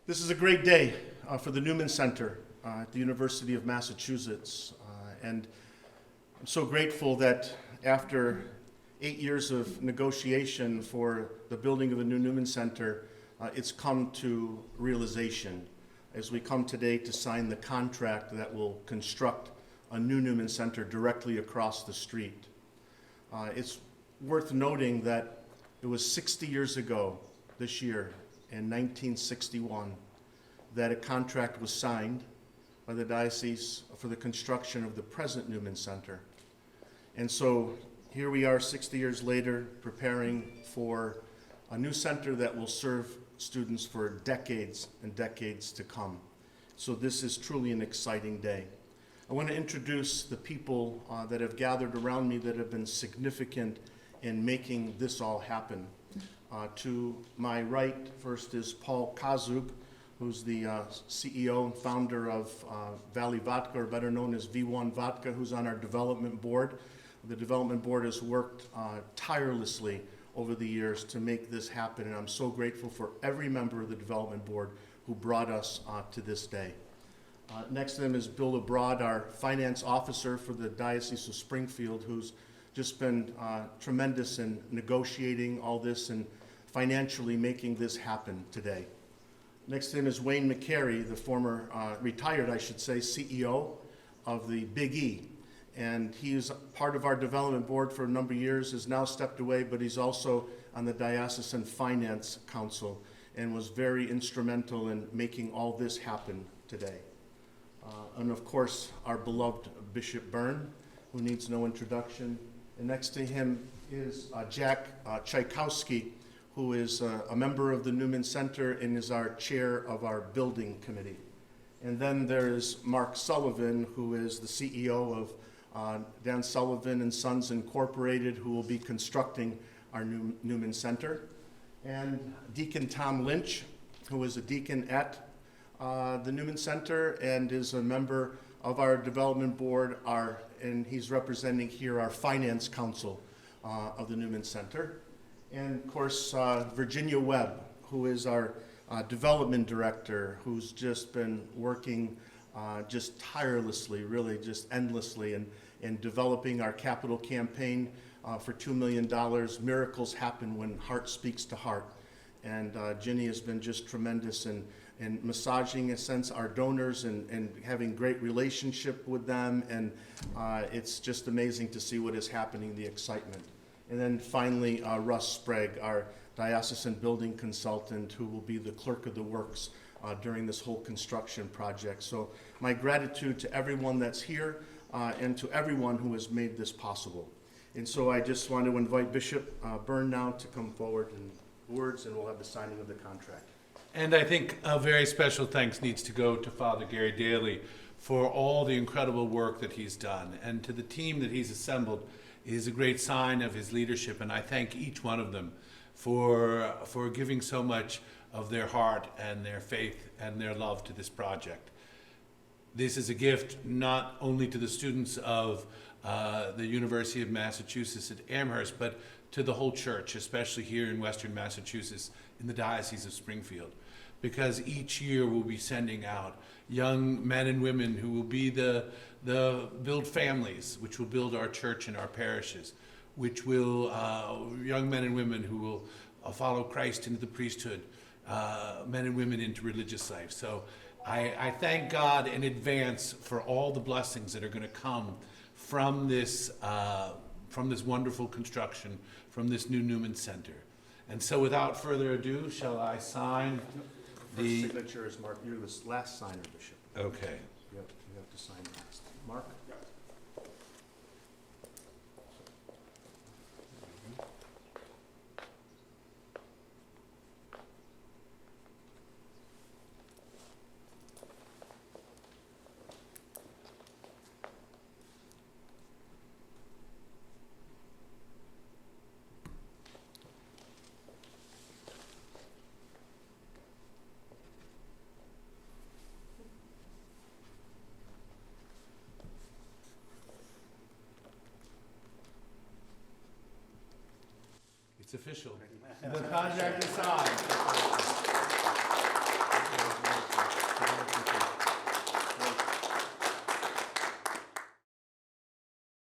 This is a great day for the Newman Center at the University of Massachusetts. And I'm so grateful that after 8 years of negotiation for the building of the new Newman Center, it's come to realization as we come today to sign the contract that will construct a new Newman Center directly across the street. It's worth noting that it was 60 years ago this year, in 1961, that a contract was signed by the diocese for the construction of the present Newman Center. And so here we are 60 years later preparing for a new center that will serve students for decades and decades to come. So this is truly an exciting day. I want to introduce the people that have gathered around me that have been significant in making this all happen. To my right, first is Paul Kazub, who's the CEO and founder of Valley Vodka, or better known as V1 Vodka, who's on our development board. The development board has worked tirelessly over the years to make this happen, and I'm so grateful for every member of the development board who brought us to this day. Next to them is Bill Abroad, our finance officer for the Diocese of Springfield, who's just been tremendous in negotiating all this and financially making this happen today. Next to him is Wayne McCary, the former, retired, I should say, CEO of the Big E. And he's part of our development board for a number of years, has now stepped away, but he's also on the Diocesan Finance Council and was very instrumental in making all this happen today. And of course, our beloved Bishop Byrne, who needs no introduction. And next to him is Jack Tchaikovsky, who is a member of the Newman Center and is our chair of our building committee. And then there's Mark Sullivan, who is the CEO of Dan Sullivan and Sons Incorporated, who will be constructing our new Newman Center. And Deacon Tom Lynch, who is a deacon at the Newman Center and is a member of our development board, and he's representing here our finance council of the Newman Center. And of course, Virginia Webb, who is our development director, who's just been working just tirelessly, really just endlessly in developing our capital campaign for $2 million. Miracles happen when heart speaks to heart. And Ginny has been just tremendous in massaging, in a sense, our donors and having great relationship with them. And it's just amazing to see what is happening, the excitement. And then finally, Russ Sprague, our diocesan building consultant, who will be the clerk of the works during this whole construction project. So my gratitude to everyone that's here and to everyone who has made this possible. And so I just want to invite Bishop Byrne now to come forward in words, and we'll have the signing of the contract. And I think a very special thanks needs to go to Father Gary Daly for all the incredible work that he's done, and to the team that he's assembled. Is a great sign of his leadership, and I thank each one of them for giving so much of their heart and their faith and their love to this project. This is a gift not only to the students of the University of Massachusetts at Amherst, but to the whole church, especially here in Western Massachusetts in the Diocese of Springfield, because each year we'll be sending out young men and women who will be the build families, which will build our church and our parishes, which will, young men and women who will follow Christ into the priesthood, men and women into religious life. So I thank God in advance for all the blessings that are going to come from this wonderful construction, from this new Newman Center. And so without further ado, shall I sign the... First signature is Mark. You're the last signer, Bishop. Okay. You have to sign last. Mark? It's official. The contract is signed.